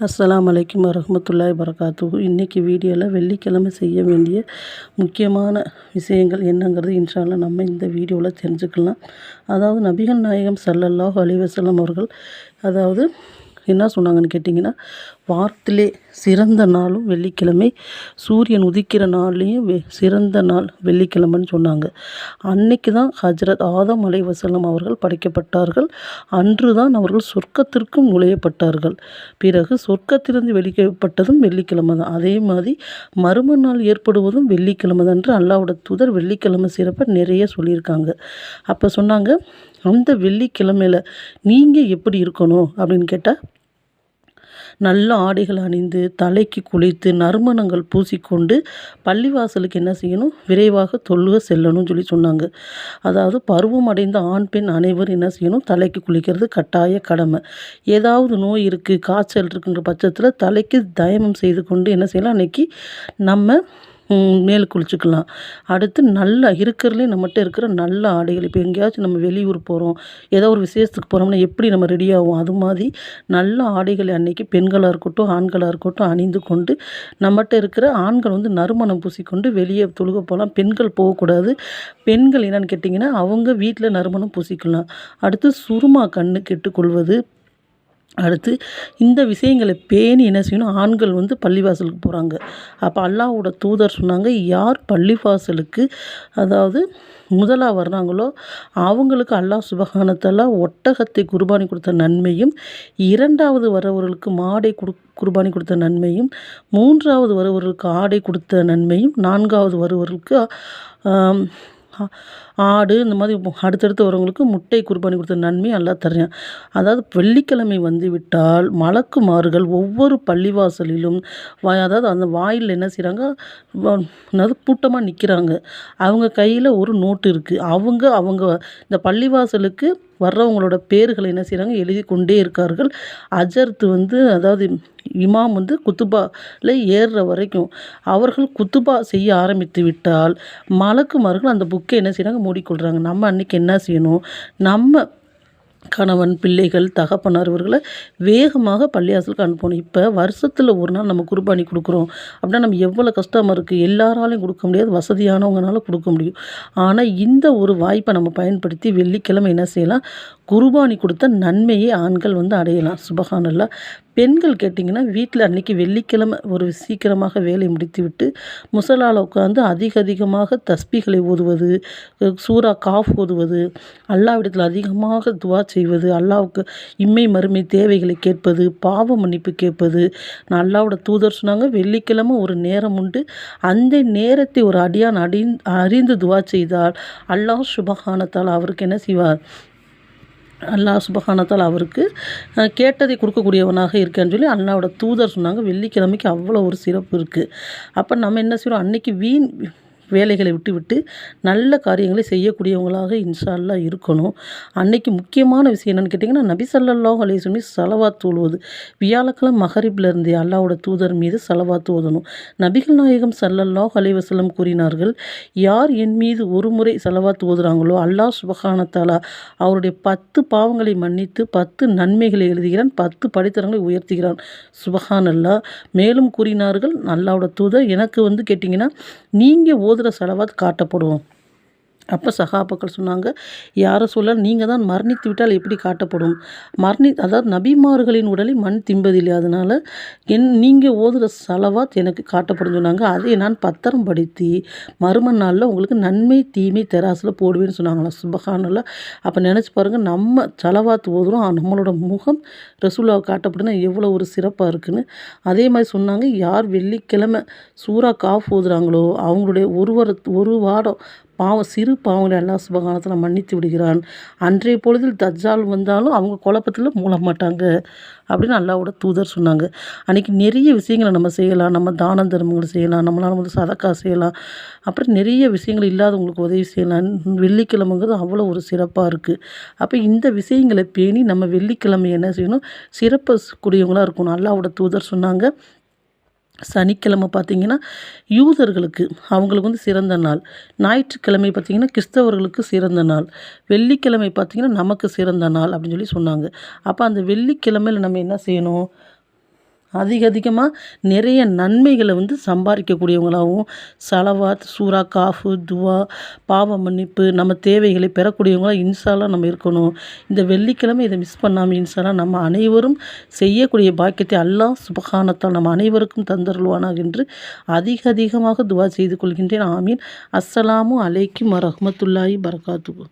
அஸ்ஸலாமு அலைக்கும் வரஹ்மத்துல்லாஹி வரகாத்துஹு. இன்றைக்கி வீடியோவில் வெள்ளிக்கிழமை செய்ய வேண்டிய முக்கியமான விஷயங்கள் என்னங்கிறது இன்ஷா அல்லாஹ் நம்ம இந்த வீடியோவில் தெரிஞ்சுக்கலாம். அதாவது நபிகள் நாயகம் ஸல்லல்லாஹு அலைஹி வஸல்லம் அவர்கள் அதாவது என்ன சொன்னாங்கன்னு கேட்டிங்கன்னா, வாரத்திலே சிறந்த நாளும் வெள்ளிக்கிழமை, சூரியன் உதிக்கிற நாள்லேயும் சிறந்த நாள் வெள்ளிக்கிழமைன்னு சொன்னாங்க. அன்னைக்கு தான் ஹஜ்ரத் ஆதம் அலைஹிஸ்ஸலாம் அவர்கள் படைக்கப்பட்டார்கள். அன்று தான் அவர்கள் சொர்க்கத்திற்கும் நுழையப்பட்டார்கள். பிறகு சொர்க்கத்திலிருந்து வெளிக்கப்பட்டதும் வெள்ளிக்கிழமை தான். அதே மாதிரி மறுமை நாள் ஏற்படுவதும் வெள்ளிக்கிழமை தான் என்று அல்லாஹ்வுடைய தூதர் வெள்ளிக்கிழமை சிறப்பை நிறைய சொல்லியிருக்காங்க. அப்போ சொன்னாங்க, அந்த வெள்ளிக்கிழமையில் நீங்கள் எப்படி இருக்கணும் அப்படின்னு கேட்டால், நல்ல ஆடைகள் அணிந்து தலைக்கு குளித்து நறுமணங்கள் பூசிக்கொண்டு பள்ளிவாசலுக்கு என்ன செய்யணும், விரைவாக தொழுக செல்லணும்னு சொல்லி சொன்னாங்க. அதாவது பருவம் அடைந்த ஆண் பெண் அனைவரும் என்ன செய்யணும், தலைக்கு குளிக்கிறது கட்டாய கடமை. ஏதாவது நோய் இருக்குது, காய்ச்சல் இருக்குங்கிற பட்சத்தில் தலைக்கு தயமம் செய்து கொண்டு என்ன செய்யலாம், அன்றைக்கி நம்ம மேல் குளிச்சுக்கலாம். அடுத்து நல்ல இருக்கிறதுலே நம்மகிட்ட இருக்கிற நல்ல ஆடைகள், இப்போ எங்கேயாச்சும் நம்ம வெளியூர் போகிறோம், ஏதோ ஒரு விசேஷத்துக்கு போகிறோம்னா எப்படி நம்ம ரெடி ஆகும், அது மாதிரி நல்ல ஆடைகளை அன்றைக்கி பெண்களாக இருக்கட்டும் ஆண்களாக இருக்கட்டும் அணிந்து கொண்டு, நம்மகிட்ட இருக்கிற ஆண்கள் நறுமணம் பூசிக்கொண்டு வெளியே தொழுக போகலாம். பெண்கள் போகக்கூடாது. பெண்கள் என்னென்னு கேட்டிங்கன்னா, அவங்க வீட்டில் நறுமணம் பூசிக்கலாம். அடுத்து சுருமா கண்ணு கெட்டுக்கொள்வது. அடுத்து இந்த விஷயங்களை பேணி என்ன செய்யணும், ஆண்கள் பள்ளிவாசலுக்கு போகிறாங்க. அப்போ அல்லாஹ்வோட தூதர் சொன்னாங்க, யார் பள்ளிவாசலுக்கு அதாவது முதலாக வர்றாங்களோ அவங்களுக்கு அல்லாஹ் சுப்ஹானஹு தஆலா ஒட்டகத்தை குர்பானி கொடுத்த நன்மையும், இரண்டாவது வரவர்களுக்கு மாடை குர்பானி கொடுத்த நன்மையும், மூன்றாவது வரவர்களுக்கு ஆடை கொடுத்த நன்மையும், நான்காவது வரவர்களுக்கு ஆடு, இந்த மாதிரி அடுத்தடுத்து வரவங்களுக்கு முட்டை குர்பானி கொடுத்த நன்மை அல்லாஹ் தர்றான். அதாவது வெள்ளிக்கிழமை வந்துவிட்டால் மலக்குமார்கள் ஒவ்வொரு பள்ளிவாசலிலும் அதாவது அந்த வாயில் என்ன செய்கிறாங்க, அதாவது கூட்டமாக நிற்கிறாங்க. அவங்க கையில் ஒரு நோட்டு இருக்குது. அவங்க இந்த பள்ளிவாசலுக்கு வர்றவங்களோட பேர்களை என்ன செய்கிறாங்க, எழுதி கொண்டே இருக்கார்கள். அஜர்த்து அதாவது இமாம் குத்துபாவில் ஏறுற வரைக்கும் அவர்கள் குத்துபா செய்ய ஆரம்பித்து விட்டால் மலக்குமார்கள் அந்த புக்கை என்ன செய்கிறாங்க, மூடிக்கொள்கிறாங்க. நம்ம அன்றைக்கி என்ன செய்யணும், நம்ம கணவன், பிள்ளைகள், தகப்பனார் இவர்களை வேகமாக பள்ளிவாசலுக்கு அனுப்பணும். இப்போ வருஷத்தில் ஒரு நாள் நம்ம குர்பானி கொடுக்குறோம் அப்படின்னா நம்ம எவ்வளோ கஷ்டமாக இருக்குது. எல்லாராலையும் கொடுக்க முடியாது, வசதியானவங்கனால கொடுக்க முடியும். ஆனால் இந்த ஒரு வாய்ப்பை நம்ம பயன்படுத்தி வெள்ளிக்கிழமை என்ன செய்யலாம், குர்பானி கொடுத்த நன்மையை ஆண்கள் அடையலாம். சுப்ஹானல்லாஹ். பெண்கள் கேட்டிங்கன்னா, வீட்டில் அன்றைக்கி வெள்ளிக்கிழமை ஒரு சீக்கிரமாக வேலை முடித்துவிட்டு முசலாவில் உட்காந்து அதிகமாக தஸ்பீகளை ஓதுவது, சூரா காஃப் ஓதுவது, அல்லாஹ்விடத்தில் அதிகமாக துவா செய்வது, அல்லாஹ்வுக்கு இம்மை மறுமை தேவைகளை கேட்பது, பாவ மன்னிப்பு கேட்பது. அல்லாஹ்வோட தூதர் சொன்னாங்க, வெள்ளிக்கிழமை ஒரு நேரம் உண்டு, அந்த நேரத்தை ஒரு அடியான் அறிந்து துவா செய்தால் அல்லாஹ் சுப்ஹானஹு தஆலா அவருக்கு என்ன செய்வார், அல்லாஹ் சுப்ஹானஹு தஆலா அவருக்கு கேட்டதை கொடுக்கக்கூடியவனாக இருக்கான்னு சொல்லி அல்லாஹ்வோட தூதர் சொன்னாங்க. வெள்ளிக்கிழமைக்கு அவ்வளோ ஒரு சிறப்பு இருக்குது. அப்போ நம்ம என்ன செய்கிறோம், அன்றைக்கி வீண் வேலைகளை விட்டு நல்ல காரியங்களை செய்யக்கூடியவங்களாக இன்ஷா அல்லாஹ் இருக்கணும். அன்றைக்கி முக்கியமான விஷயம் என்னென்னு கேட்டிங்கன்னா, நபி ஸல்லல்லாஹு அலைஹி வஸல்லம் ஸலவாத் ஓதுவது. வியாழக்கிழமை மகரிப்லேருந்து அல்லாஹ்வோட தூதர் மீது ஸலவாத் ஓதணும். நபிகள் நாயகம் ஸல்லல்லாஹு அலைஹி வஸல்லம் கூறினார்கள், யார் என் மீது ஒரு முறை ஸலவாத் ஓதுறாங்களோ அல்லாஹ் சுப்ஹானஹு தஆலா அவருடைய 10 பாவங்களை மன்னித்து 10 நன்மைகளை எழுதுகிறான், 10 படித்தரங்களை உயர்த்துகிறான். சுப்ஹானல்லாஹ். மேலும் கூறினார்கள் அல்லாஹ்வோட தூதர், எனக்கு கேட்டிங்கன்னா நீங்கள் ஓதுகிற ஸலவாத் காட்டப்படும். அப்போ சஹாபாக்கள் சொன்னாங்க, யார சொல்ல நீங்கள் தான் மரணித்து விட்டால் எப்படி காட்டப்படும், அதாவது நபிமார்களின் உடலை மண் தின்பதில்லை, அதனால் நீங்கள் ஓதுகிற ஸலவாத் எனக்கு காட்டப்படும் சொன்னாங்க. அதை நான் பத்திரம் படுத்தி மறுமை நாளில் உங்களுக்கு நன்மை தீமை தெராசில் போடுவேன்னு சொன்னாங்களா. சுப்ஹானல்லாஹ். அப்போ நினச்சி பாருங்கள், நம்ம ஸலவாத் ஓதுகிறோம், நம்மளோட முகம் ரசூலுல்லாஹ் காட்டப்படுதுன்னா எவ்வளோ ஒரு சிறப்பாக இருக்குன்னு. அதே மாதிரி சொன்னாங்க, யார் வெள்ளிக்கிழமை சூரா காஃப் ஓதுறாங்களோ அவங்களுடைய ஒரு வாரம் சிறு பாவங்களை அல்லாஹ் சுப்ஹானஹு தஆலா மன்னித்து விடுகிறான். அன்றைய பொழுதில் தஜ்ஜால் வந்தாலும் அவங்க குழப்பத்தில் மூழ மாட்டாங்க அப்படின்னு அல்லாஹ்வோட தூதர் சொன்னாங்க. அன்றைக்கி நிறைய விஷயங்களை நம்ம செய்யலாம். நம்ம தான தர்மங்கள் செய்யலாம், நம்மளால் சதக்கா செய்யலாம், அப்புறம் நிறைய விஷயங்கள் இல்லாதவங்களுக்கு உதவி செய்யலாம். வெள்ளிக்கிழமைங்கிறது அவ்வளோ ஒரு சிறப்பாக இருக்குது. அப்போ இந்த விஷயங்களை பேணி நம்ம வெள்ளிக்கிழமை என்ன செய்யணும், சிறப்புக்கூடியவங்களாக இருக்கணும். அல்லாஹ்வோட தூதர் சொன்னாங்க, சனிக்கிழமை பார்த்திங்கன்னா யூதர்களுக்கு அவங்களுக்கு சிறந்த நாள், ஞாயிற்றுக்கிழமை பார்த்திங்கன்னா கிறிஸ்தவர்களுக்கு சிறந்த நாள், வெள்ளிக்கிழமை பார்த்திங்கன்னா நமக்கு சிறந்த நாள் அப்படின்னு சொல்லி சொன்னாங்க. அப்போ அந்த வெள்ளிக்கிழமையில் நம்ம என்ன செய்யணும், அதிக அதிகமா நிறைய நன்மைகள வந்து சம்பாரிக்கக்கூடியவங்களாவும், ஸலவாத், சூரா, காஃபு, துவா, பாவ மன்னிப்பு, நம்ம தேவைகளை பெறக்கூடியவங்களா இன்ஷா அல்லாஹ் நம்ம இருக்கணும். இந்த வெள்ளிக்கிழமை இத மிஸ் பண்ணாம இன்ஷா அல்லாஹ் நம்ம அனைவரும் செய்யக்கூடிய பாக்கியத்தை அல்லாஹ் சுப்ஹானஹு வ தஆலா நம்ம அனைவருக்கும் தந்தருள்வானாக என்று அதிக அதிகமாக துவா செய்து கொள்கின்றேன். ஆமீன். அஸ்ஸலாமு அலைக்கும் வரஹ்மத்துல்லாஹி பரகாத்துஹு.